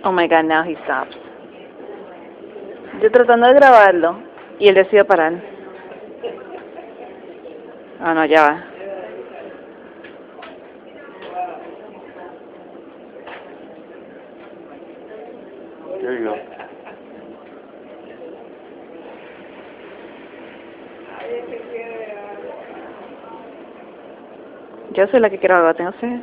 Oh my God, now he stops. Yo tratando de grabarlo y él decidió parar. Ah, no, ya va. There you go. Yo soy la que quiero algo, tengo sed.